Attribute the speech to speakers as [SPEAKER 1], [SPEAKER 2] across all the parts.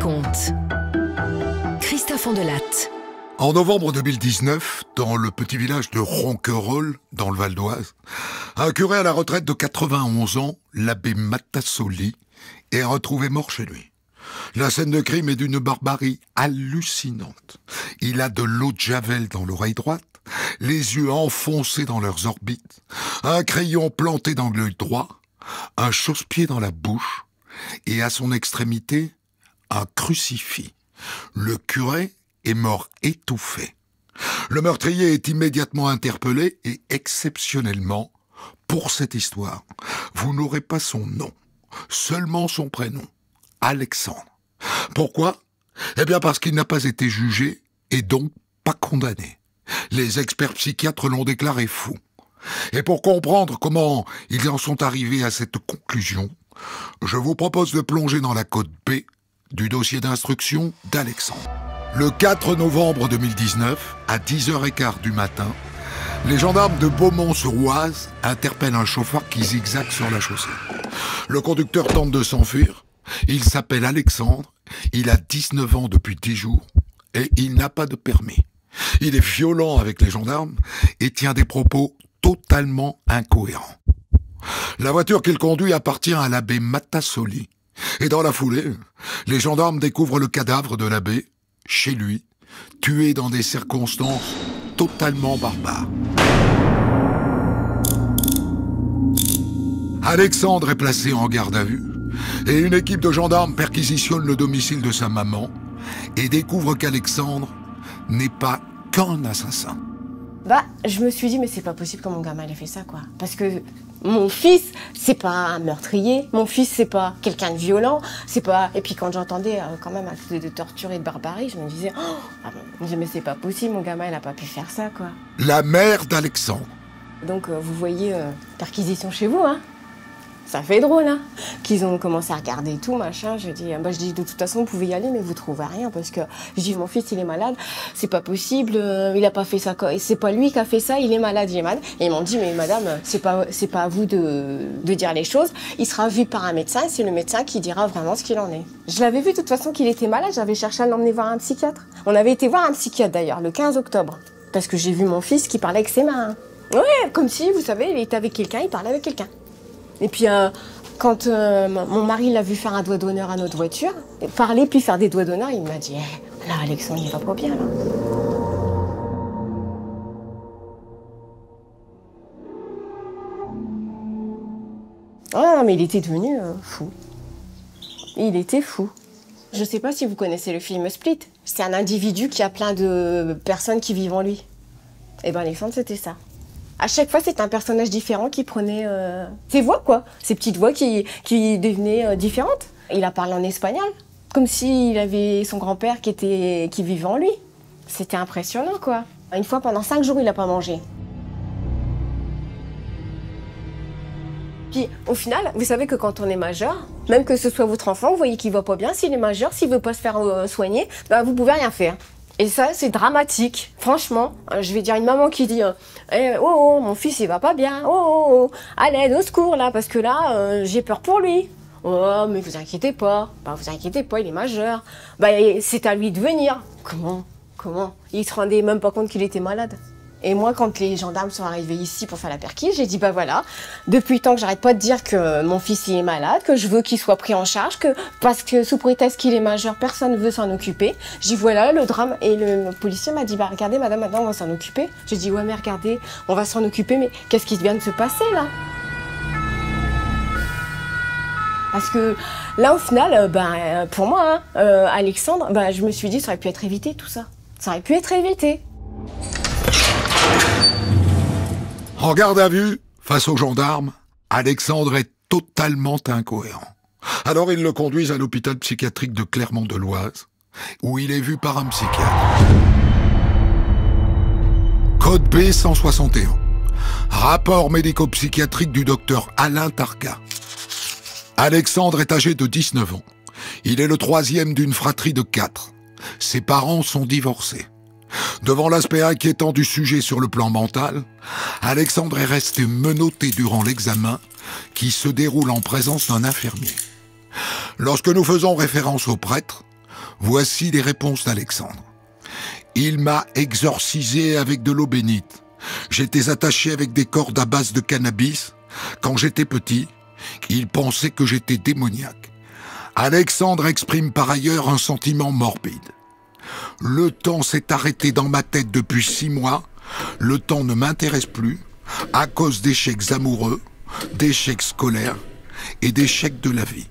[SPEAKER 1] raconte. Christophe Andelatte.
[SPEAKER 2] En novembre 2019, dans le petit village de Ronquerolles, dans le Val d'Oise, un curé à la retraite de 91 ans, l'abbé Matassoli, est retrouvé mort chez lui. La scène de crime est d'une barbarie hallucinante. Il a de l'eau de javel dans l'oreille droite, les yeux enfoncés dans leurs orbites, un crayon planté dans l'œil droit, un chausse-pied dans la bouche, et à son extrémité, un crucifix. Le curé est mort étouffé. Le meurtrier est immédiatement interpellé et exceptionnellement, pour cette histoire, vous n'aurez pas son nom, seulement son prénom, Alexandre. Pourquoi ? Eh bien parce qu'il n'a pas été jugé et donc pas condamné. Les experts psychiatres l'ont déclaré fou. Et pour comprendre comment ils en sont arrivés à cette conclusion, je vous propose de plonger dans la code B du dossier d'instruction d'Alexandre. Le 4 novembre 2019, à 10h15 du matin, les gendarmes de Beaumont-sur-Oise interpellent un chauffeur qui zigzague sur la chaussée. Le conducteur tente de s'enfuir. Il s'appelle Alexandre, il a 19 ans depuis 10 jours et il n'a pas de permis. Il est violent avec les gendarmes et tient des propos totalement incohérents. La voiture qu'il conduit appartient à l'abbé Matassoli. Et dans la foulée, les gendarmes découvrent le cadavre de l'abbé, chez lui, tué dans des circonstances totalement barbares. Alexandre est placé en garde à vue et une équipe de gendarmes perquisitionne le domicile de sa maman et découvre qu'Alexandre n'est pas qu'un assassin.
[SPEAKER 3] Je me suis dit, mais c'est pas possible que mon gamin ait fait ça, quoi. Parce que mon fils, c'est pas un meurtrier, mon fils, c'est pas quelqu'un de violent, c'est pas... Et puis quand j'entendais quand même un truc de torture et de barbarie, je me disais, mais c'est pas possible, mon gamin, il a pas pu faire ça, quoi.
[SPEAKER 2] La mère d'Alexandre.
[SPEAKER 3] Donc vous voyez, perquisition chez vous, hein. Ça fait drôle, hein. Qu'ils ont commencé à regarder et tout, machin. Je dis, de toute façon, vous pouvez y aller, mais vous trouvez rien. Parce que je dis, mon fils, il est malade. C'est pas possible. Il a pas fait ça. C'est pas lui qui a fait ça. Il est malade, il est malade. Et ils m'ont dit, mais madame, c'est pas à vous de dire les choses. Il sera vu par un médecin. C'est le médecin qui dira vraiment ce qu'il en est. Je l'avais vu, de toute façon, qu'il était malade. J'avais cherché à l'emmener voir un psychiatre. On avait été voir un psychiatre, d'ailleurs, le 15 octobre. Parce que j'ai vu mon fils qui parlait avec ses mains. Ouais, comme si, vous savez, il était avec quelqu'un, il parlait avec quelqu'un. Et puis, quand mon mari l'a vu faire un doigt d'honneur à notre voiture, parler puis faire des doigts d'honneur, il m'a dit là, Alexandre, il va pas bien, là. Ah, mais il était devenu fou. Il était fou. Je sais pas si vous connaissez le film Split. C'est un individu qui a plein de personnes qui vivent en lui. Et ben Alexandre, c'était ça. À chaque fois, c'est un personnage différent qui prenait ses voix, quoi. Ses petites voix qui devenaient différentes. Il a parlé en espagnol, comme s'il avait son grand-père qui vivait en lui. C'était impressionnant, quoi. Une fois, pendant 5 jours, il n'a pas mangé. Puis, au final, vous savez que quand on est majeur, même que ce soit votre enfant, vous voyez qu'il va pas bien, s'il est majeur, s'il veut pas se faire soigner, vous pouvez rien faire. Et ça, c'est dramatique. Franchement, je vais dire une maman qui dit mon fils, il va pas bien. À l'aide, au secours, là, parce que là, j'ai peur pour lui. Oh, mais vous inquiétez pas. Vous inquiétez pas, il est majeur. C'est à lui de venir. Comment Il se rendait même pas compte qu'il était malade. Et moi, quand les gendarmes sont arrivés ici pour faire la perquise, j'ai dit, voilà, depuis le temps que j'arrête pas de dire que mon fils il est malade, que je veux qu'il soit pris en charge, parce que sous prétexte qu'il est majeur, personne ne veut s'en occuper. J'ai dit, voilà le drame. Et le policier m'a dit, regardez madame, maintenant on va s'en occuper. J'ai dit, ouais mais regardez, on va s'en occuper, mais qu'est-ce qui vient de se passer là? Parce que là au final, pour moi, Alexandre, je me suis dit, ça aurait pu être évité tout ça. Ça aurait pu être évité.
[SPEAKER 2] En garde à vue, face aux gendarmes, Alexandre est totalement incohérent. Alors ils le conduisent à l'hôpital psychiatrique de Clermont-de-Loise, où il est vu par un psychiatre. Code B 161. Rapport médico-psychiatrique du docteur Alain Targa. Alexandre est âgé de 19 ans. Il est le 3e d'une fratrie de 4. Ses parents sont divorcés. Devant l'aspect inquiétant du sujet sur le plan mental, Alexandre est resté menotté durant l'examen qui se déroule en présence d'un infirmier. Lorsque nous faisons référence au prêtre, Voici les réponses d'Alexandre. Il m'a exorcisé avec de l'eau bénite. J'étais attaché avec des cordes à base de cannabis. Quand j'étais petit, il pensait que j'étais démoniaque. Alexandre exprime par ailleurs un sentiment morbide. Le temps s'est arrêté dans ma tête depuis 6 mois. Le temps ne m'intéresse plus à cause d'échecs amoureux, d'échecs scolaires et d'échecs de la vie.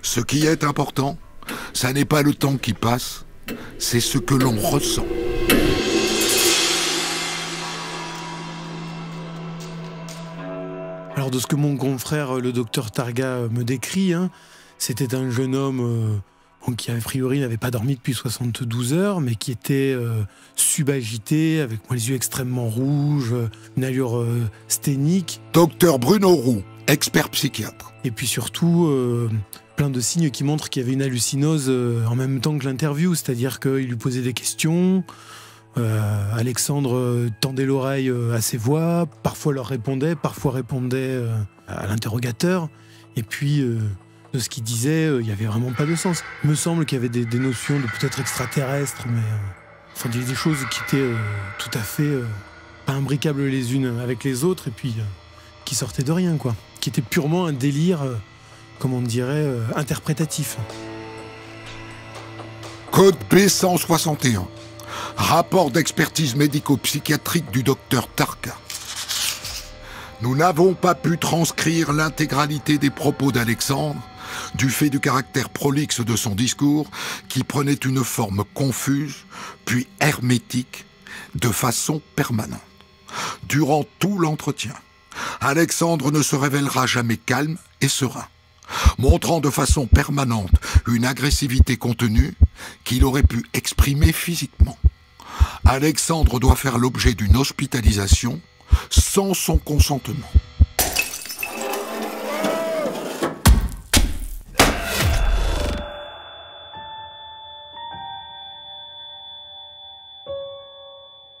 [SPEAKER 2] Ce qui est important, ça n'est pas le temps qui passe, c'est ce que l'on ressent.
[SPEAKER 4] Alors de ce que mon confrère, le docteur Targa, me décrit, c'était un jeune homme qui a priori n'avait pas dormi depuis 72 heures, mais qui était subagité, avec les yeux extrêmement rouges, une allure sténique.
[SPEAKER 2] Docteur Bruno Roux, expert psychiatre.
[SPEAKER 4] Et puis surtout, plein de signes qui montrent qu'il y avait une hallucinose en même temps que l'interview, c'est-à-dire qu'il lui posait des questions, Alexandre tendait l'oreille à ses voix, parfois leur répondait, parfois répondait à l'interrogateur, et puis de ce qu'il disait, il n'y avait vraiment pas de sens. Il me semble qu'il y avait des notions de peut-être extraterrestres, mais enfin, il y avait des choses qui étaient tout à fait pas imbricables les unes avec les autres, et puis qui sortaient de rien, quoi. Qui était purement un délire, comme on dirait, interprétatif.
[SPEAKER 2] Code B161. Rapport d'expertise médico-psychiatrique du docteur Tarka. Nous n'avons pas pu transcrire l'intégralité des propos d'Alexandre, du fait du caractère prolixe de son discours, qui prenait une forme confuse, puis hermétique, de façon permanente. Durant tout l'entretien, Alexandre ne se révélera jamais calme et serein, montrant de façon permanente une agressivité contenue qu'il aurait pu exprimer physiquement. Alexandre doit faire l'objet d'une hospitalisation sans son consentement.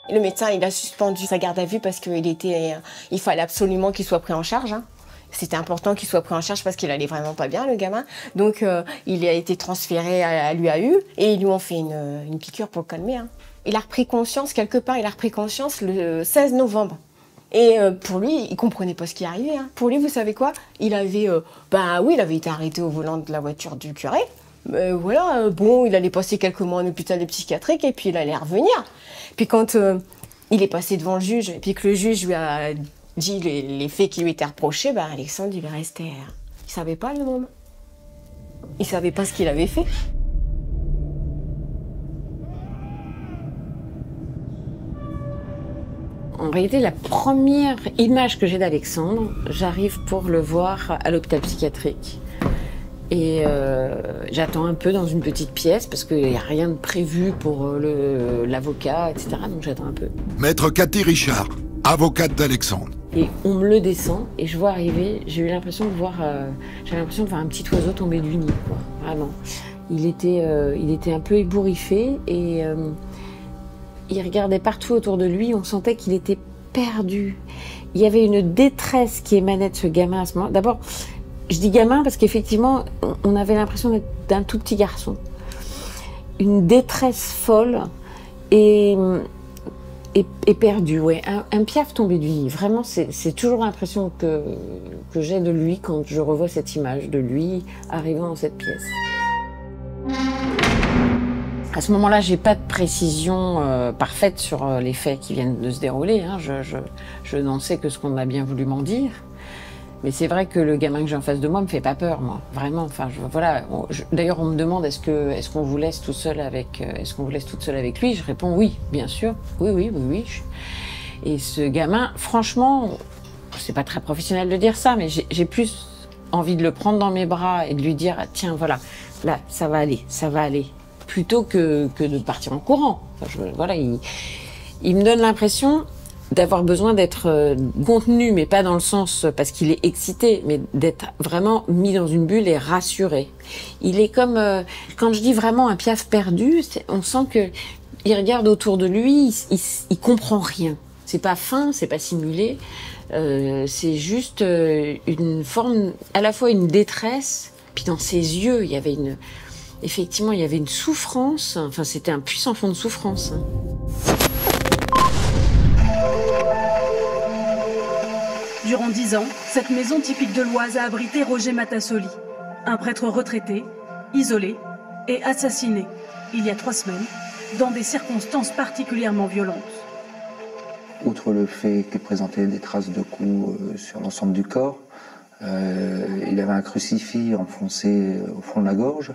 [SPEAKER 3] Le médecin, il a suspendu sa garde à vue parce il fallait absolument qu'il soit pris en charge. C'était important qu'il soit pris en charge parce qu'il allait vraiment pas bien, le gamin. Donc, il a été transféré à l'UAU et ils lui ont fait une piqûre pour le calmer. Il a repris conscience, quelque part, le 16 novembre. Et pour lui, il comprenait pas ce qui arrivait. Pour lui, vous savez quoi? Il avait été arrêté au volant de la voiture du curé. Il allait passer quelques mois en hôpital psychiatrique et puis il allait revenir. Puis quand il est passé devant le juge et puis que le juge lui a dit les faits qui lui étaient reprochés, Alexandre, il restait... Il savait pas le moment. Il savait pas ce qu'il avait fait.
[SPEAKER 5] En réalité, la première image que j'ai d'Alexandre, j'arrive pour le voir à l'hôpital psychiatrique. Et j'attends un peu dans une petite pièce parce qu'il n'y a rien de prévu pour l'avocat, etc. Donc j'attends un peu.
[SPEAKER 2] Maître Cathy Richard, avocate d'Alexandre.
[SPEAKER 5] Et on me le descend et je vois arriver, j'ai eu l'impression de voir, un petit oiseau tomber du nid, quoi, vraiment. Il était un peu ébouriffé et il regardait partout autour de lui, on sentait qu'il était perdu. Il y avait une détresse qui émanait de ce gamin à ce moment. D'abord, je dis gamin parce qu'effectivement, on avait l'impression d'être d'un tout petit garçon. Une détresse folle et perdu, ouais. Un piaf tombé du nid. Vraiment, c'est toujours l'impression que j'ai de lui quand je revois cette image de lui arrivant dans cette pièce. À ce moment-là, j'ai pas de précision parfaite sur les faits qui viennent de se dérouler. Je n'en sais que ce qu'on a bien voulu m'en dire. Mais c'est vrai que le gamin que j'ai en face de moi me fait pas peur, moi. Vraiment. Enfin, d'ailleurs, on me demande est-ce qu'on vous laisse tout seul avec, est-ce qu'on vous laisse toute seule avec lui? Je réponds oui, bien sûr. Oui. Et ce gamin, franchement, c'est pas très professionnel de dire ça, mais j'ai plus envie de le prendre dans mes bras et de lui dire tiens, voilà, là, ça va aller, plutôt que de partir en courant. Enfin, il me donne l'impression d'avoir besoin d'être contenu, mais pas dans le sens parce qu'il est excité, mais d'être vraiment mis dans une bulle et rassuré. Il est comme, quand je dis vraiment un piaf perdu, on sent que il regarde autour de lui, il comprend rien. C'est pas fin, c'est pas simulé, c'est juste une forme, à la fois une détresse, puis dans ses yeux, il y avait Effectivement, il y avait une souffrance, enfin c'était un puissant fond de souffrance.
[SPEAKER 6] Durant 10 ans, cette maison typique de l'Oise a abrité Roger Matassoli, un prêtre retraité, isolé et assassiné, il y a 3 semaines, dans des circonstances particulièrement violentes.
[SPEAKER 7] Outre le fait qu'il présentait des traces de coups sur l'ensemble du corps, il avait un crucifix enfoncé au fond de la gorge.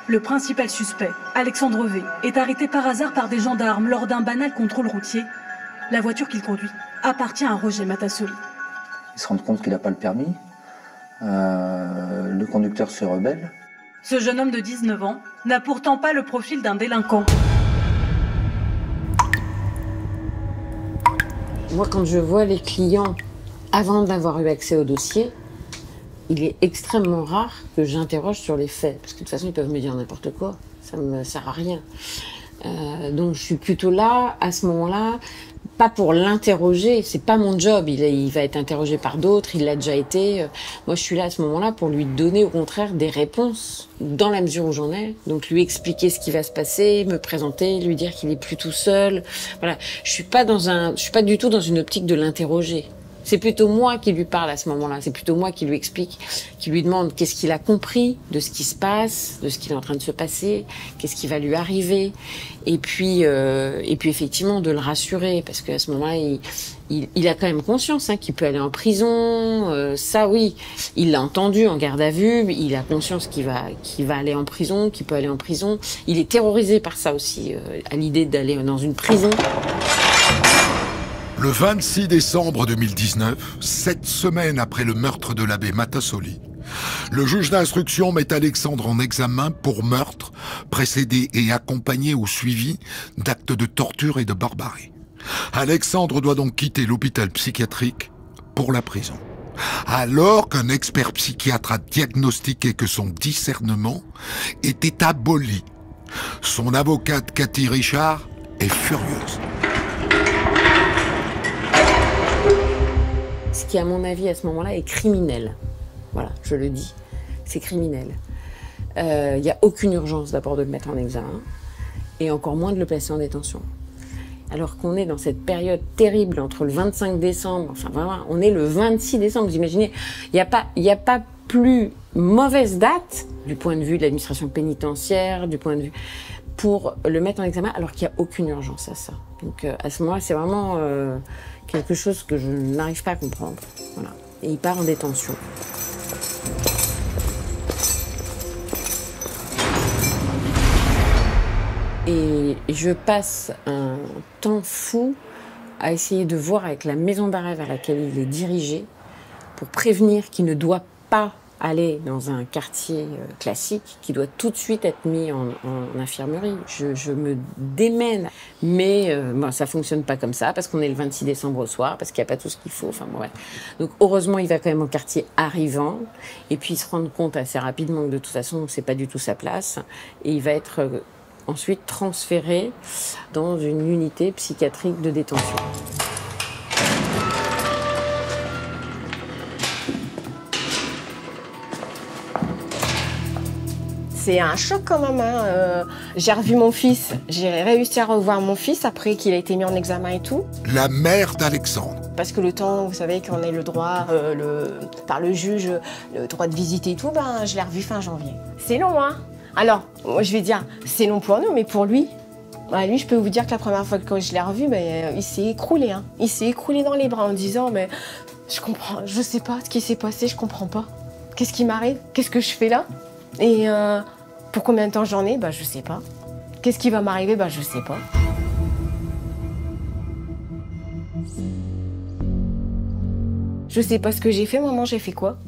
[SPEAKER 6] Le principal suspect, Alexandre V, est arrêté par hasard par des gendarmes lors d'un banal contrôle routier. La voiture qu'il conduit appartient à Roger Matassoli.
[SPEAKER 7] Il se rend compte qu'il n'a pas le permis. Le conducteur se rebelle.
[SPEAKER 6] Ce jeune homme de 19 ans n'a pourtant pas le profil d'un délinquant.
[SPEAKER 5] Moi, quand je vois les clients, avant d'avoir eu accès au dossier, il est extrêmement rare que j'interroge sur les faits. Parce que de toute façon, ils peuvent me dire n'importe quoi. Ça ne me sert à rien. Donc, je suis plutôt là, à ce moment-là, pas pour l'interroger. C'est pas mon job. Il va être interrogé par d'autres. Il l'a déjà été. Moi, je suis là à ce moment-là pour lui donner, au contraire, des réponses dans la mesure où j'en ai. Donc, lui expliquer ce qui va se passer, me présenter, lui dire qu'il est plus tout seul. Voilà. Je suis pas du tout dans une optique de l'interroger. C'est plutôt moi qui lui parle à ce moment-là. C'est plutôt moi qui lui explique, qui lui demande qu'est-ce qu'il a compris de ce qui se passe, de ce qui est en train de se passer, qu'est-ce qui va lui arriver. Et puis effectivement, de le rassurer, parce qu'à ce moment-là, il a quand même conscience qu'il peut aller en prison. Ça, oui, il l'a entendu en garde à vue. Il a conscience qu'il va aller en prison, qu'il peut aller en prison. Il est terrorisé par ça aussi, à l'idée d'aller dans une prison.
[SPEAKER 2] Le 26 décembre 2019, 7 semaines après le meurtre de l'abbé Matassoli, le juge d'instruction met Alexandre en examen pour meurtre, précédé et accompagné ou suivi d'actes de torture et de barbarie. Alexandre doit donc quitter l'hôpital psychiatrique pour la prison. Alors qu'un expert psychiatre a diagnostiqué que son discernement était aboli. Son avocate Cathy Richard est furieuse.
[SPEAKER 5] Ce qui, à mon avis, à ce moment-là, est criminel. Voilà, je le dis, c'est criminel. Il n'y a aucune urgence d'abord de le mettre en examen, et encore moins de le placer en détention. Alors qu'on est dans cette période terrible entre le 25 décembre, enfin vraiment, on est le 26 décembre, vous imaginez, il n'y a pas plus mauvaise date, du point de vue de l'administration pénitentiaire, du point de vue, pour le mettre en examen, alors qu'il n'y a aucune urgence à ça. Donc à ce moment-là, c'est vraiment quelque chose que je n'arrive pas à comprendre. Voilà. Et il part en détention. Et je passe un temps fou à essayer de voir avec la maison d'arrêt vers laquelle il est dirigé pour prévenir qu'il ne doit pas aller dans un quartier classique, qui doit tout de suite être mis en infirmerie. Je me démène. Mais bon, ça fonctionne pas comme ça, parce qu'on est le 26 décembre au soir, parce qu'il n'y a pas tout ce qu'il faut. Enfin, bon, ouais. Donc heureusement, il va quand même au quartier arrivant, et puis il se rend compte assez rapidement que de toute façon, c'est pas du tout sa place, et il va être ensuite transféré dans une unité psychiatrique de détention.
[SPEAKER 3] C'est un choc quand même. J'ai revu mon fils, j'ai réussi à revoir mon fils après qu'il a été mis en examen et tout.
[SPEAKER 2] La mère d'Alexandre.
[SPEAKER 3] Parce que le temps, vous savez qu'on ait le droit, par le juge, le droit de visiter et tout, ben, je l'ai revu fin janvier. C'est long, hein. Alors, moi je vais dire, c'est long pour nous, mais pour lui, lui je peux vous dire que la première fois que je l'ai revu, il s'est écroulé. Hein. Il s'est écroulé dans les bras en disant, mais je comprends, je sais pas ce qui s'est passé, je comprends pas. Qu'est-ce qui m'arrive? Qu'est-ce que je fais là? Et pour combien de temps j'en ai? Je sais pas. Qu'est-ce qui va m'arriver? Je sais pas. Je sais pas ce que j'ai fait, maman, j'ai fait quoi?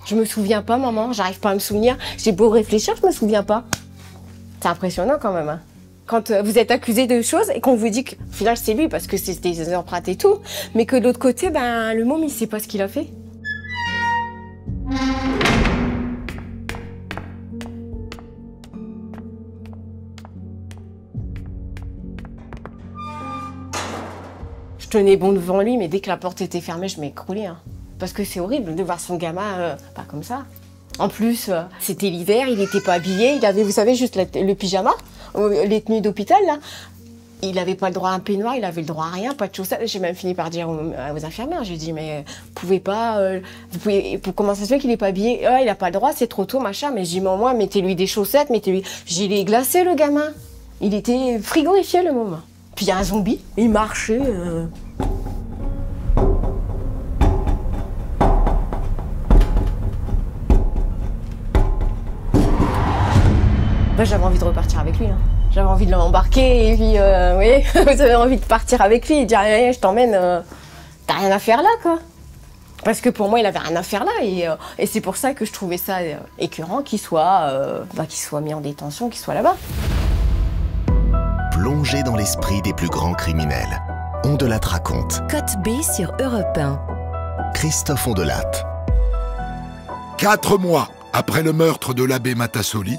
[SPEAKER 3] Je me souviens pas, maman, j'arrive pas à me souvenir. J'ai beau réfléchir, je me souviens pas. C'est impressionnant quand même. Hein. Quand vous êtes accusé de choses et qu'on vous dit qu'au final c'est lui parce que c'est des empreintes et tout, mais que de l'autre côté, le môme il sait pas ce qu'il a fait. Je tenais bon devant lui, mais dès que la porte était fermée, je m'écroulais. Hein. Parce que c'est horrible de voir son gamin pas comme ça. En plus, c'était l'hiver, il n'était pas habillé, il avait, vous savez, juste le pyjama, les tenues d'hôpital, là. Il n'avait pas le droit à un peignoir, il avait le droit à rien, pas de chaussettes. J'ai même fini par dire aux infirmières, j'ai dit, mais vous pouvez pas, comment ça se fait qu'il n'est pas habillé? Il n'a pas le droit, c'est trop tôt, machin. Mais j'ai dit, mais au moins, mettez-lui des chaussettes, mettez-lui... J'ai les glacé, le gamin. Il était frigorifié, le moment. Puis il y a un zombie, il marchait... J'avais envie de repartir avec lui. Hein. J'avais envie de l'embarquer et puis, vous voyez, vous avez envie de partir avec lui et dire, allez, je t'emmène, t'as rien à faire là, quoi. Parce que pour moi, il avait rien à faire là et c'est pour ça que je trouvais ça écœurant qu'il soit mis en détention, qu'il soit là-bas.
[SPEAKER 8] Plongé dans l'esprit des plus grands criminels, Ondelatte raconte.
[SPEAKER 1] Côte B sur Europe 1.
[SPEAKER 8] Christophe Ondelatte.
[SPEAKER 2] 4 mois après le meurtre de l'abbé Matassoli,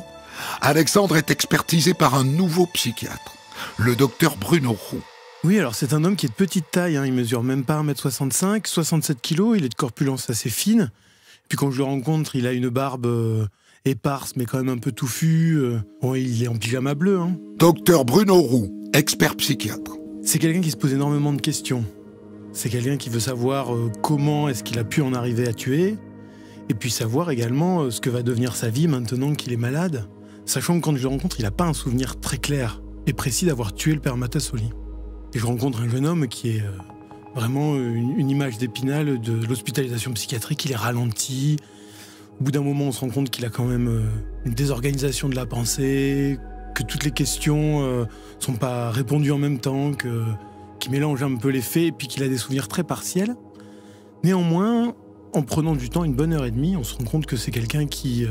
[SPEAKER 2] Alexandre est expertisé par un nouveau psychiatre, le docteur Bruno Roux.
[SPEAKER 4] Oui, alors c'est un homme qui est de petite taille, hein. Il mesure même pas 1m65, 67 kg, il est de corpulence assez fine. Puis quand je le rencontre, il a une barbe éparse, mais quand même un peu touffue. Bon, il est en pyjama bleu. Hein.
[SPEAKER 2] Docteur Bruno Roux, expert psychiatre.
[SPEAKER 4] C'est quelqu'un qui se pose énormément de questions. C'est quelqu'un qui veut savoir comment est-ce qu'il a pu en arriver à tuer, et puis savoir également ce que va devenir sa vie maintenant qu'il est malade. Sachant que quand je le rencontre, il n'a pas un souvenir très clair et précis d'avoir tué le père Matassoli. Et je rencontre un jeune homme qui est vraiment une image d'Épinal de l'hospitalisation psychiatrique. Il est ralenti. Au bout d'un moment, on se rend compte qu'il a quand même une désorganisation de la pensée, que toutes les questions sont pas répondues en même temps, qu'il mélange un peu les faits et puis qu'il a des souvenirs très partiels. Néanmoins, en prenant du temps, une bonne heure et demie, on se rend compte que c'est quelqu'un qui a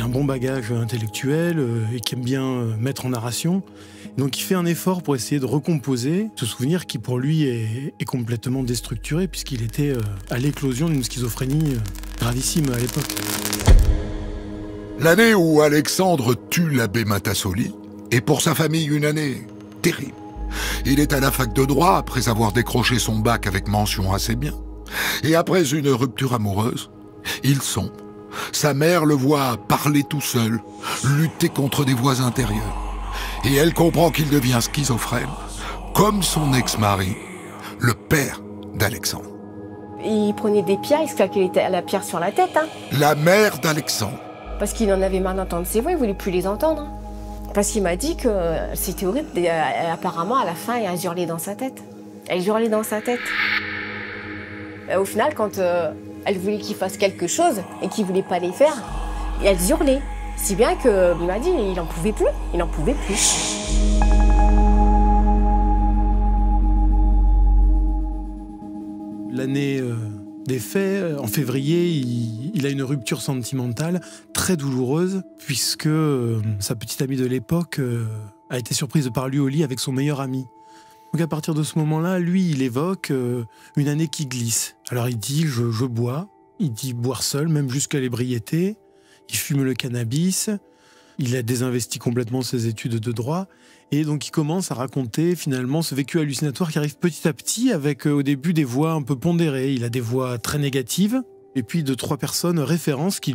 [SPEAKER 4] un bon bagage intellectuel et qui aime bien mettre en narration. Donc il fait un effort pour essayer de recomposer ce souvenir qui pour lui est complètement déstructuré puisqu'il était à l'éclosion d'une schizophrénie gravissime à l'époque.
[SPEAKER 2] L'année où Alexandre tue l'abbé Matassoli est pour sa famille une année terrible. Il est à la fac de droit après avoir décroché son bac avec mention assez bien. Et après une rupture amoureuse, il sombre. Sa mère le voit parler tout seul, lutter contre des voix intérieures. Et elle comprend qu'il devient schizophrène, comme son ex-mari, le père d'Alexandre.
[SPEAKER 3] Il prenait des pierres, il se claquait la pierre sur la tête. Hein.
[SPEAKER 2] La mère d'Alexandre.
[SPEAKER 3] Parce qu'il en avait marre d'entendre ses voix, il ne voulait plus les entendre. Hein. Parce qu'il m'a dit que c'était horrible. Apparemment, à la fin, elle hurlait dans sa tête. Elle hurlait dans sa tête. Et au final, quand elle voulait qu'il fasse quelque chose et qu'il ne voulait pas les faire, elle hurlait. Si bien qu'il m'a dit il n'en pouvait plus. Il n'en pouvait plus.
[SPEAKER 4] L'année des faits, en février, il a une rupture sentimentale très douloureuse puisque sa petite amie de l'époque a été surprise par lui au lit avec son meilleur ami. Donc à partir de ce moment-là, lui, il évoque une année qui glisse. Alors il dit je bois, il dit boire seul, même jusqu'à l'ébriété, il fume le cannabis, il a désinvesti complètement ses études de droit, et donc il commence à raconter finalement ce vécu hallucinatoire qui arrive petit à petit avec au début des voix un peu pondérées. Il a des voix très négatives, et puis 2-3 personnes références qui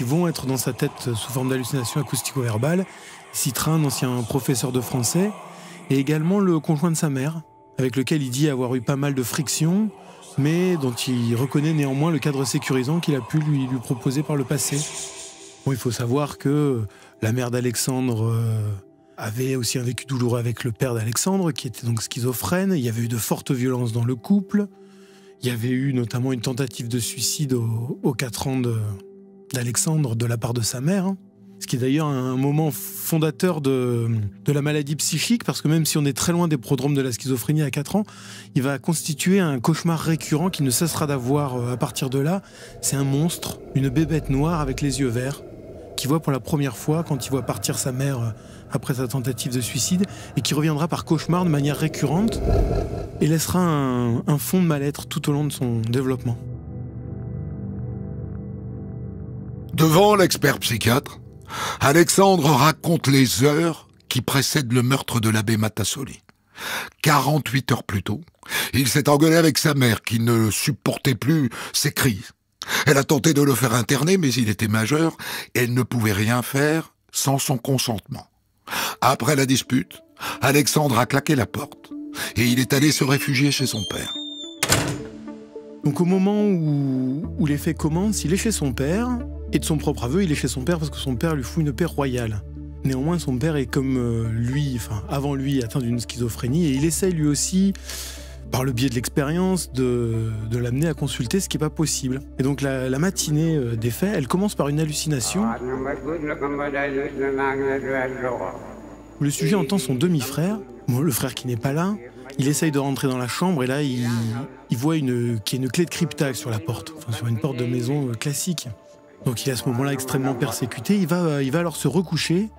[SPEAKER 4] vont être dans sa tête sous forme d'hallucination acoustico-verbale. Il citera un ancien professeur de français, et également le conjoint de sa mère, avec lequel il dit avoir eu pas mal de frictions, mais dont il reconnaît néanmoins le cadre sécurisant qu'il a pu lui proposer par le passé. Bon, il faut savoir que la mère d'Alexandre avait aussi un vécu douloureux avec le père d'Alexandre, qui était donc schizophrène. Il y avait eu de fortes violences dans le couple. Il y avait eu notamment une tentative de suicide aux 4 ans d'Alexandre de la part de sa mère. Ce qui est d'ailleurs un moment fondateur de la maladie psychique, parce que même si on est très loin des prodromes de la schizophrénie à 4 ans, il va constituer un cauchemar récurrent qui ne cessera d'avoir à partir de là. C'est un monstre, une bébête noire avec les yeux verts, qu'il voit pour la première fois quand il voit partir sa mère après sa tentative de suicide, et qui reviendra par cauchemar de manière récurrente, et laissera un fond de mal-être tout au long de son développement.
[SPEAKER 2] Devant l'expert psychiatre, Alexandre raconte les heures qui précèdent le meurtre de l'abbé Matassoli. 48 heures plus tôt, il s'est engueulé avec sa mère qui ne supportait plus ses crises. Elle a tenté de le faire interner, mais il était majeur et elle ne pouvait rien faire sans son consentement. Après la dispute, Alexandre a claqué la porte et il est allé se réfugier chez son père.
[SPEAKER 4] Donc au moment où les faits commencent, il est chez son père, et de son propre aveu, il est chez son père parce que son père lui fout une paix royale. Néanmoins, son père est comme avant lui, atteint d'une schizophrénie, et il essaye lui aussi, par le biais de l'expérience, de l'amener à consulter, ce qui n'est pas possible. Et donc la matinée des faits, elle commence par une hallucination. Le sujet entend son demi-frère, le frère qui n'est pas là. Il essaye de rentrer dans la chambre et là, il voit qu'il y a une clé de cryptage sur la porte, sur une porte de maison classique. Donc il est à ce moment-là extrêmement persécuté. Il va alors se recoucher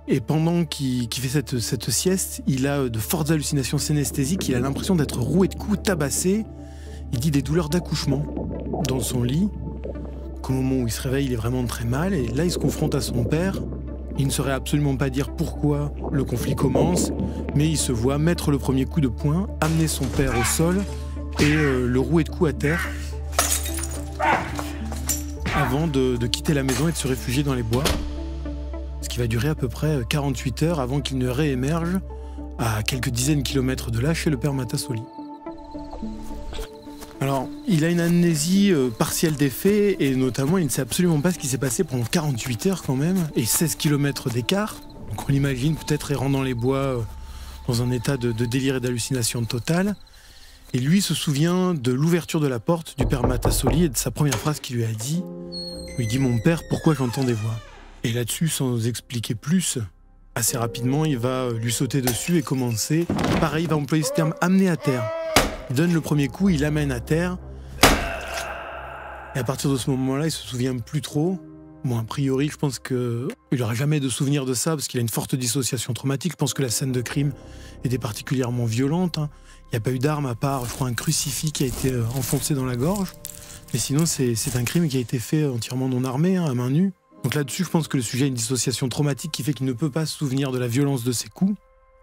[SPEAKER 4] et pendant qu'il fait cette sieste, il a de fortes hallucinations synesthésiques. Il a l'impression d'être roué de coups, tabassé. Il dit des douleurs d'accouchement dans son lit. Au moment où il se réveille, il est vraiment très mal et là, il se confronte à son père. Il ne saurait absolument pas dire pourquoi le conflit commence, mais il se voit mettre le premier coup de poing, amener son père au sol et le rouer de coups à terre avant de quitter la maison et de se réfugier dans les bois. Ce qui va durer à peu près 48 heures avant qu'il ne réémerge à quelques dizaines de kilomètres de là chez le père Matassoli. Alors, il a une amnésie partielle des faits et notamment, il ne sait absolument pas ce qui s'est passé pendant 48 heures quand même et 16 km d'écart. Donc on l'imagine peut-être errant dans les bois dans un état de délire et d'hallucination totale. Et lui se souvient de l'ouverture de la porte du père Matassoli et de sa première phrase qu'il lui a dit. Il lui dit « Mon père, pourquoi j'entends des voix ?» Et là-dessus, sans expliquer plus, assez rapidement, il va lui sauter dessus et commencer. Pareil, il va employer ce terme « amener à terre ». Il donne le premier coup, il l'amène à terre. Et à partir de ce moment-là, il se souvient plus trop. Bon, a priori, je pense qu'il n'aura jamais de souvenir de ça parce qu'il a une forte dissociation traumatique. Je pense que la scène de crime était particulièrement violente. Il n'y a pas eu d'arme à part, je crois, un crucifix qui a été enfoncé dans la gorge. Mais sinon, c'est un crime qui a été fait entièrement non armé, à main nue. Donc là-dessus, je pense que le sujet a une dissociation traumatique qui fait qu'il ne peut pas se souvenir de la violence de ses coups.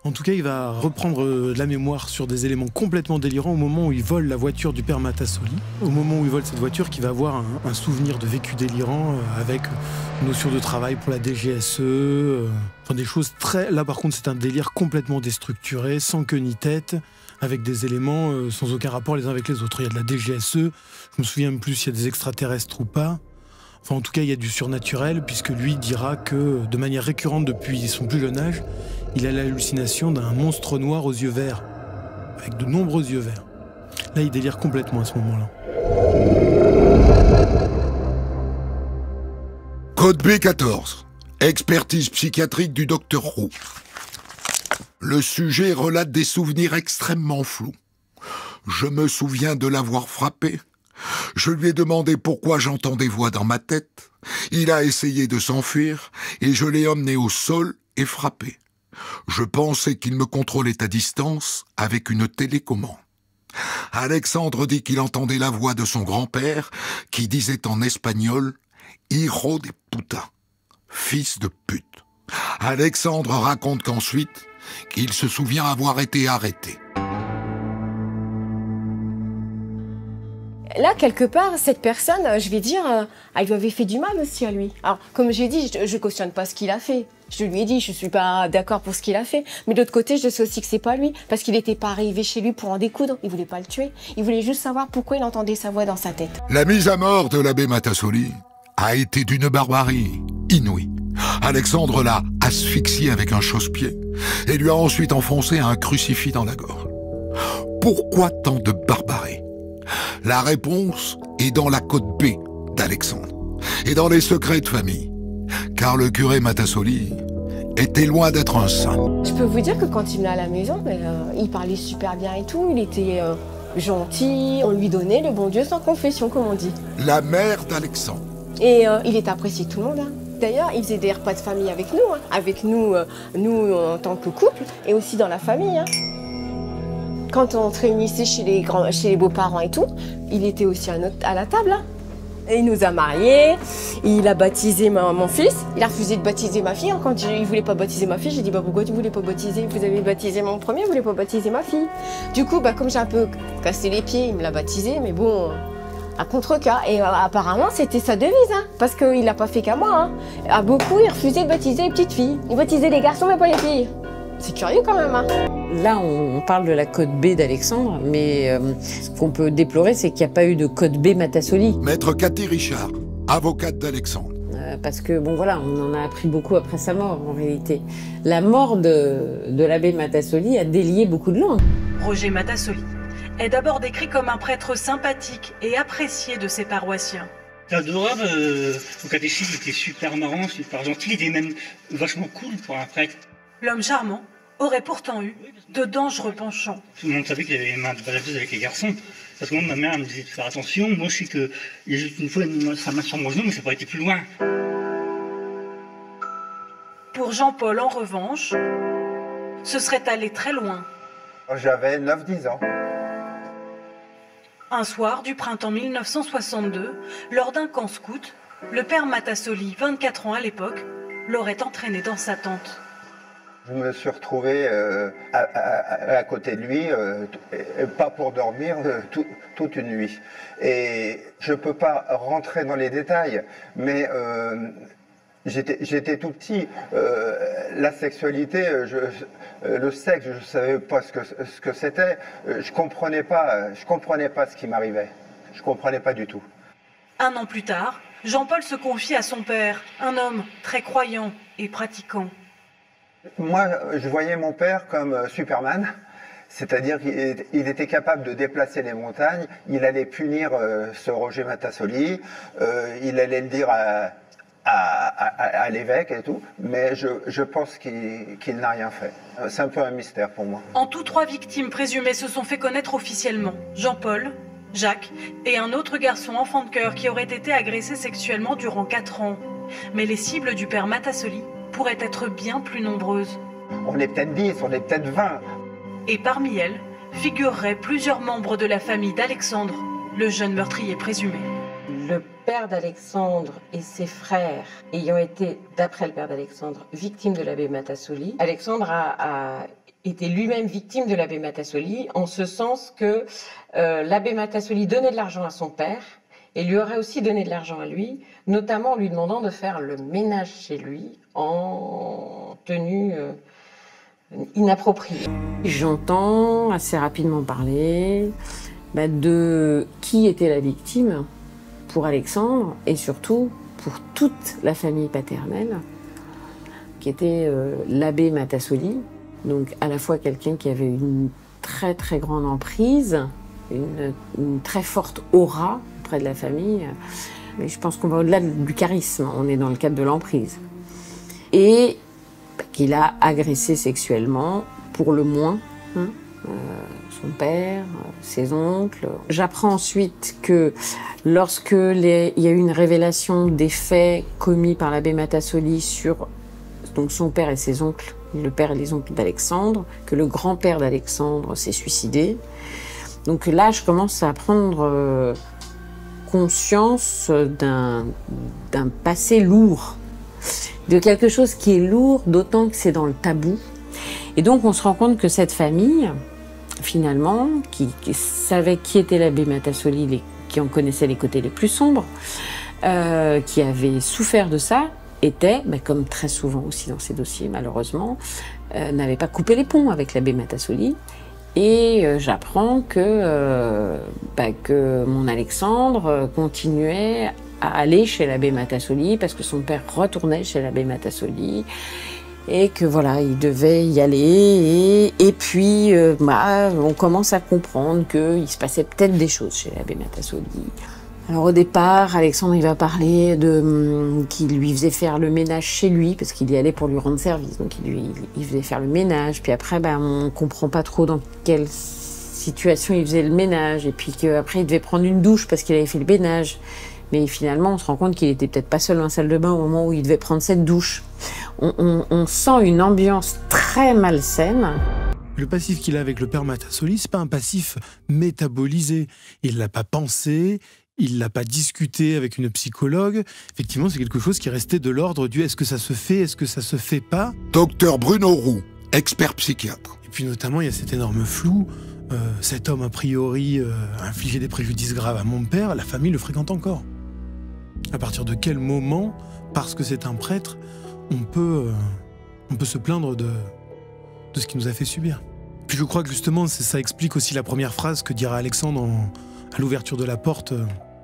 [SPEAKER 4] En tout cas, il va reprendre de la mémoire sur des éléments complètement délirants au moment où il vole la voiture du père Matassoli. Au moment où il vole cette voiture, qu'il va avoir un souvenir de vécu délirant avec une notion de travail pour la DGSE, enfin des choses très... Là, par contre, c'est un délire complètement déstructuré, sans queue ni tête, avec des éléments sans aucun rapport les uns avec les autres. Il y a de la DGSE, je me souviens même plus s'il y a des extraterrestres ou pas. Enfin, en tout cas, il y a du surnaturel, puisque lui dira que, de manière récurrente depuis son plus jeune âge, il a l'hallucination d'un monstre noir aux yeux verts, avec de nombreux yeux verts. Là, il délire complètement à ce moment-là.
[SPEAKER 2] Code B14. Expertise psychiatrique du docteur Roux. Le sujet relate des souvenirs extrêmement flous. Je me souviens de l'avoir frappé. Je lui ai demandé pourquoi j'entends des voix dans ma tête. Il a essayé de s'enfuir et je l'ai emmené au sol et frappé. Je pensais qu'il me contrôlait à distance avec une télécommande. Alexandre dit qu'il entendait la voix de son grand-père qui disait en espagnol « Hijo de puta », fils de pute. Alexandre raconte qu'ensuite, il se souvient avoir été arrêté.
[SPEAKER 3] Là, quelque part, cette personne, je vais dire, elle lui avait fait du mal aussi à lui. Alors, comme j'ai dit, je cautionne pas ce qu'il a fait. Je lui ai dit, je suis pas d'accord pour ce qu'il a fait. Mais de l'autre côté, je sais aussi que c'est pas lui. Parce qu'il n'était pas arrivé chez lui pour en découdre. Il voulait pas le tuer. Il voulait juste savoir pourquoi il entendait sa voix dans sa tête.
[SPEAKER 2] La mise à mort de l'abbé Matassoli a été d'une barbarie inouïe. Alexandre l'a asphyxié avec un chausse-pied et lui a ensuite enfoncé un crucifix dans la gorge. Pourquoi tant de barbarie ? La réponse est dans la code B d'Alexandre et dans les secrets de famille, car le curé Matassoli était loin d'être un saint.
[SPEAKER 3] Je peux vous dire que quand il venait à la maison, il parlait super bien et tout, il était gentil, on lui donnait le bon Dieu sans confession, comme on dit.
[SPEAKER 2] La mère d'Alexandre.
[SPEAKER 3] Et il était apprécié de tout le monde. D'ailleurs, il faisait des repas de famille avec nous, nous en tant que couple, et aussi dans la famille. Quand on se réunissait chez les beaux-parents et tout, il était aussi à la table. Et il nous a mariés, il a baptisé mon fils, il a refusé de baptiser ma fille. Quand il voulait pas baptiser ma fille, j'ai dit pourquoi tu voulais pas baptiser? Vous avez baptisé mon premier, vous voulez pas baptiser ma fille? Du coup, comme j'ai un peu cassé les pieds, il me l'a baptisé, mais bon, à contre-cœur. Et apparemment, c'était sa devise, hein, parce qu'il l'a pas fait qu'à moi. Hein. À beaucoup, il refusait de baptiser les petites filles. Il baptisait les garçons, mais pas les filles. C'est curieux quand même. Hein.
[SPEAKER 5] Là, on parle de la code B d'Alexandre, mais ce qu'on peut déplorer, c'est qu'il n'y a pas eu de code B Matassoli.
[SPEAKER 2] Maître Cathy Richard, avocate d'Alexandre.
[SPEAKER 5] Parce que, bon voilà, on en a appris beaucoup après sa mort, en réalité. La mort de l'abbé Matassoli a délié beaucoup de langues.
[SPEAKER 6] Roger Matassoli est d'abord décrit comme un prêtre sympathique et apprécié de ses paroissiens.
[SPEAKER 9] C'est adorable, au catéchisme, il était super marrant, super gentil, il était même vachement cool pour un prêtre.
[SPEAKER 6] L'homme charmant aurait pourtant eu de dangereux penchants.
[SPEAKER 9] Tout le monde savait qu'il avait les mains baladeuses avec les garçons. Parce que moi, ma mère me disait de faire attention. Moi, je sais que il y a juste une fois, sa main sur mon genou, mais ça n'a pas été plus loin.
[SPEAKER 6] Pour Jean-Paul, en revanche, ce serait allé très loin.
[SPEAKER 10] J'avais 9-10 ans.
[SPEAKER 6] Un soir du printemps 1962, lors d'un camp scout, le père Matassoli, 24 ans à l'époque, l'aurait entraîné dans sa tente.
[SPEAKER 10] Je me suis retrouvé à côté de lui, pas pour dormir, toute une nuit. Et je ne peux pas rentrer dans les détails, mais j'étais tout petit. La sexualité, le sexe, je ne savais pas ce que c'était. Je comprenais pas ce qui m'arrivait. Je ne comprenais pas du tout.
[SPEAKER 6] Un an plus tard, Jean-Paul se confie à son père, un homme très croyant et pratiquant.
[SPEAKER 10] Moi, je voyais mon père comme Superman, c'est-à-dire qu'il était capable de déplacer les montagnes, il allait punir ce Roger Matassoli, il allait le dire à l'évêque et tout, mais je pense qu'il n'a rien fait. C'est un peu un mystère pour moi.
[SPEAKER 6] En tout, 3 victimes présumées se sont fait connaître officiellement. Jean-Paul, Jacques et un autre garçon enfant de cœur qui aurait été agressé sexuellement durant 4 ans. Mais les cibles du père Matassoli pourraient être bien plus nombreuses.
[SPEAKER 10] On est peut-être 10, on est peut-être 20.
[SPEAKER 6] Et parmi elles, figureraient plusieurs membres de la famille d'Alexandre, le jeune meurtrier présumé.
[SPEAKER 5] Le père d'Alexandre et ses frères ayant été, d'après le père d'Alexandre, victimes de l'abbé Matassoli, Alexandre a été lui-même victime de l'abbé Matassoli, en ce sens que l'abbé Matassoli donnait de l'argent à son père, et lui aurait aussi donné de l'argent à lui, notamment en lui demandant de faire le ménage chez lui en tenue inappropriée. J'entends assez rapidement parler de qui était la victime pour Alexandre et surtout pour toute la famille paternelle, qui était l'abbé Matassoli, donc à la fois quelqu'un qui avait une très très grande emprise, une très forte aura auprès de la famille, mais je pense qu'on va au-delà du charisme, on est dans le cadre de l'emprise. Et qu'il a agressé sexuellement, pour le moins, son père, ses oncles. J'apprends ensuite que lorsque il y a eu une révélation des faits commis par l'abbé Matassoli sur donc son père et ses oncles, le père et les oncles d'Alexandre, que le grand-père d'Alexandre s'est suicidé. Donc là, je commence à prendre conscience d'un passé lourd, de quelque chose qui est lourd, d'autant que c'est dans le tabou. Et donc on se rend compte que cette famille, finalement, qui savait qui était l'abbé Matassoli, qui en connaissait les côtés les plus sombres, qui avait souffert de ça, était, comme très souvent aussi dans ces dossiers malheureusement, n'avait pas coupé les ponts avec l'abbé Matassoli. Et j'apprends que mon Alexandre continuait à aller chez l'abbé Matassoli parce que son père retournait chez l'abbé Matassoli et que voilà, il devait y aller. Et puis on commence à comprendre qu'il se passait peut-être des choses chez l'abbé Matassoli. Alors au départ, Alexandre il va parler qu'il lui faisait faire le ménage chez lui parce qu'il y allait pour lui rendre service, donc il faisait faire le ménage. Puis après, on comprend pas trop dans quelle situation il faisait le ménage, et puis qu'après il devait prendre une douche parce qu'il avait fait le ménage. Mais finalement, on se rend compte qu'il était peut-être pas seul dans la salle de bain au moment où il devait prendre cette douche. On sent une ambiance très malsaine.
[SPEAKER 4] Le passif qu'il a avec le père Matassoli, c'est pas un passif métabolisé. Il l'a pas pensé. Il l'a pas discuté avec une psychologue. Effectivement, c'est quelque chose qui restait de l'ordre du est-ce que ça se fait, est-ce que ça se fait pas.
[SPEAKER 2] Docteur Bruno Roux, expert psychiatre.
[SPEAKER 4] Et puis notamment, il y a cet énorme flou cet homme, a priori, a infligé des préjudices graves à mon père, la famille le fréquente encore. À partir de quel moment, parce que c'est un prêtre, on peut se plaindre de ce qu'il nous a fait subir? Puis je crois que justement, ça explique aussi la première phrase que dira Alexandre à l'ouverture de la porte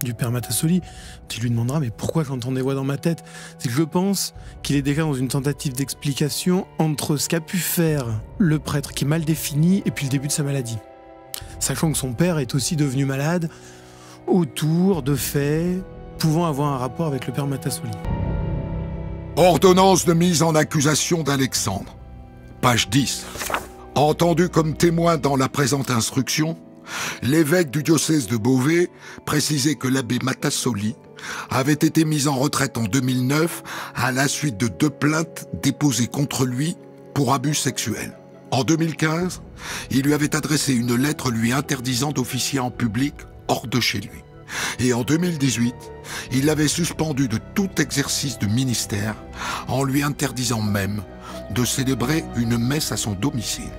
[SPEAKER 4] du père Matassoli. Tu lui demanderas, mais pourquoi j'entends des voix dans ma tête? C'est que je pense qu'il est déjà dans une tentative d'explication entre ce qu'a pu faire le prêtre, qui est mal défini, et puis le début de sa maladie. Sachant que son père est aussi devenu malade autour de faits pouvant avoir un rapport avec le père Matassoli.
[SPEAKER 2] Ordonnance de mise en accusation d'Alexandre. Page 10. Entendu comme témoin dans la présente instruction, l'évêque du diocèse de Beauvais précisait que l'abbé Matassoli avait été mis en retraite en 2009 à la suite de 2 plaintes déposées contre lui pour abus sexuels. En 2015, il lui avait adressé une lettre lui interdisant d'officier en public hors de chez lui. Et en 2018, il l'avait suspendu de tout exercice de ministère en lui interdisant même de célébrer une messe à son domicile.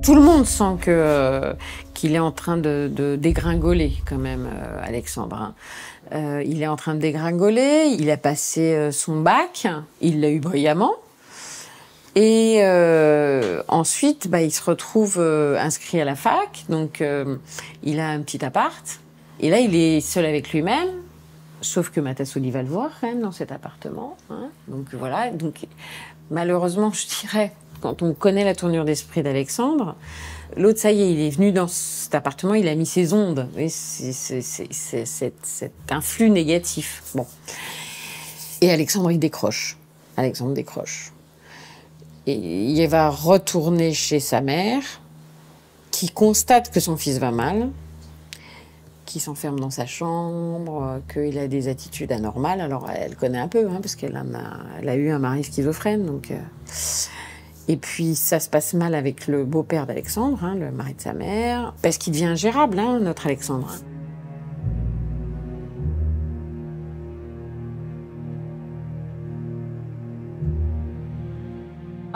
[SPEAKER 5] Tout le monde sent qu'il est en train de dégringoler quand même, Alexandre. Il est en train de dégringoler, il a passé son bac, il l'a eu brillamment. Et ensuite, il se retrouve inscrit à la fac, donc il a un petit appart. Et là, il est seul avec lui-même, sauf que Matassoli va le voir quand même dans cet appartement. Hein. Donc voilà, donc malheureusement, je dirais, quand on connaît la tournure d'esprit d'Alexandre, l'autre, ça y est, il est venu dans cet appartement, il a mis ses ondes. C'est cet influx négatif. Bon. Et Alexandre, il décroche. Alexandre décroche. Et il va retourner chez sa mère, qui constate que son fils va mal, qui s'enferme dans sa chambre, qu'il a des attitudes anormales. Alors, elle connaît un peu, hein, parce qu'elle a eu un mari schizophrène. Donc, et puis, ça se passe mal avec le beau-père d'Alexandre, hein, le mari de sa mère, parce qu'il devient ingérable, hein, notre Alexandre.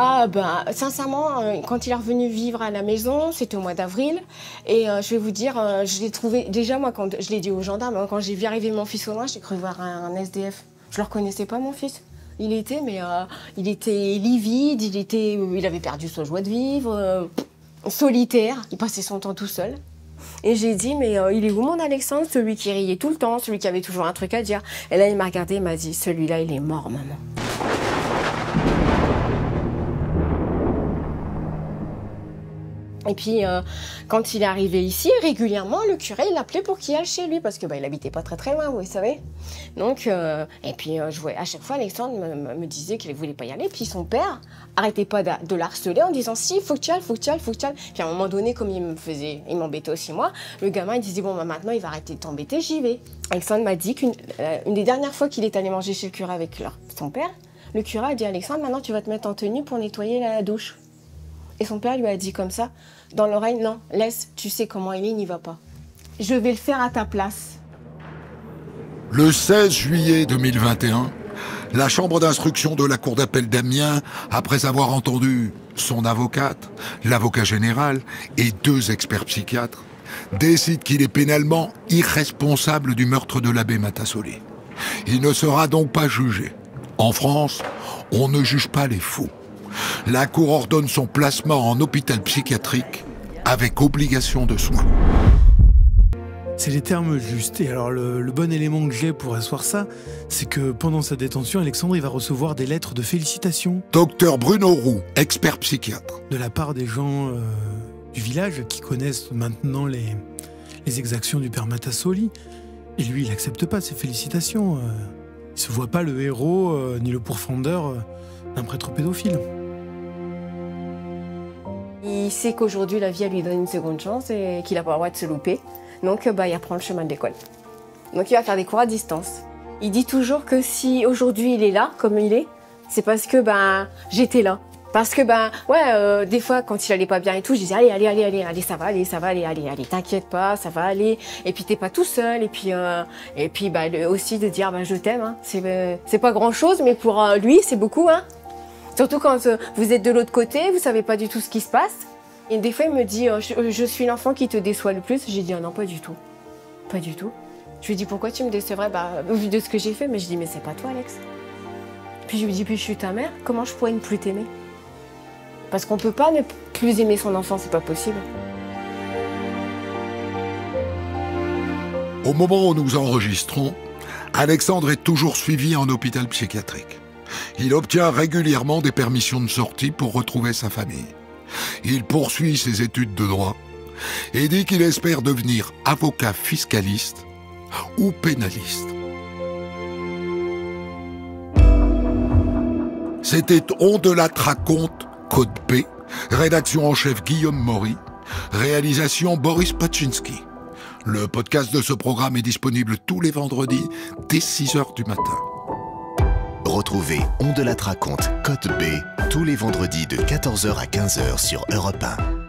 [SPEAKER 3] Ah sincèrement, quand il est revenu vivre à la maison, c'était au mois d'avril. Et je vais vous dire, je l'ai trouvé... Déjà, moi, quand je l'ai dit aux gendarmes, quand j'ai vu arriver mon fils au loin, j'ai cru voir un SDF. Je le reconnaissais pas, mon fils. Il était livide, il avait perdu sa joie de vivre, solitaire. Il passait son temps tout seul. Et j'ai dit, mais il est où mon Alexandre, celui qui riait tout le temps, celui qui avait toujours un truc à dire. Et là, il m'a regardé, il m'a dit, celui-là, il est mort, maman. Et puis, quand il est arrivé ici, régulièrement, le curé, il l'appelait pour qu'il aille chez lui, parce que il habitait pas très très loin, vous savez. Donc, et puis, je voyais, à chaque fois, Alexandre me disait qu'il ne voulait pas y aller. Puis son père arrêtait pas de l'harceler en disant, si, faut que tu ailles, faut que tu ailles, faut que tu ailles. Puis à un moment donné, comme il m'embêtait aussi moi, le gamin, il disait, bon, maintenant, il va arrêter de t'embêter, j'y vais. Alexandre m'a dit qu'une des dernières fois qu'il est allé manger chez le curé avec son père, le curé a dit, Alexandre, maintenant, tu vas te mettre en tenue pour nettoyer la douche. Et son père lui a dit comme ça, dans l'oreille, non, laisse, tu sais comment il est, n'y va pas. Je vais le faire à ta place.
[SPEAKER 2] Le 16 juillet 2021, la chambre d'instruction de la cour d'appel d'Amiens, après avoir entendu son avocate, l'avocat général et 2 experts psychiatres, décide qu'il est pénalement irresponsable du meurtre de l'abbé Matassoli. Il ne sera donc pas jugé. En France, on ne juge pas les fous. La Cour ordonne son placement en hôpital psychiatrique avec obligation de soins.
[SPEAKER 4] C'est les termes justes. Et alors le bon élément que j'ai pour asseoir ça, c'est que pendant sa détention, Alexandre il va recevoir des lettres de félicitations.
[SPEAKER 2] Docteur Bruno Roux, expert psychiatre.
[SPEAKER 4] De la part des gens du village qui connaissent maintenant les exactions du père Matassoli. Et lui, il n'accepte pas ces félicitations. Il ne se voit pas le héros ni le pourfendeur d'un prêtre pédophile.
[SPEAKER 3] Il sait qu'aujourd'hui, la vie, elle lui donne une seconde chance et qu'il n'a pas le droit de se louper. Donc, il reprend le chemin de l'école. Donc, il va faire des cours à distance. Il dit toujours que si aujourd'hui, il est là, comme il est, c'est parce que, j'étais là. Parce que, des fois, quand il allait pas bien et tout, je disais, allez, ça va aller, allez, t'inquiète pas, ça va aller. Et puis, t'es pas tout seul. Et puis aussi de dire, je t'aime, hein. C'est pas grand chose, mais pour lui, c'est beaucoup, hein. Surtout quand vous êtes de l'autre côté, vous savez pas du tout ce qui se passe. Et des fois, il me dit je suis l'enfant qui te déçoit le plus. J'ai dit non, pas du tout. Pas du tout. Je lui ai dit pourquoi tu me décevrais au vu de ce que j'ai fait. Mais je dis mais c'est pas toi, Alex. Puis je lui dis puis je suis ta mère. Comment je pourrais ne plus t'aimer? Parce qu'on peut pas ne plus aimer son enfant, c'est pas possible.
[SPEAKER 2] Au moment où nous enregistrons, Alexandre est toujours suivi en hôpital psychiatrique. Il obtient régulièrement des permissions de sortie pour retrouver sa famille. Il poursuit ses études de droit et dit qu'il espère devenir avocat fiscaliste ou pénaliste. C'était On de la raconte, Code B, rédaction en chef Guillaume Maury, réalisation Boris Paczynski. Le podcast de ce programme est disponible tous les vendredis dès 6h du matin.
[SPEAKER 8] Retrouvez On de la raconte, Code B, tous les vendredis de 14h à 15h sur Europe 1.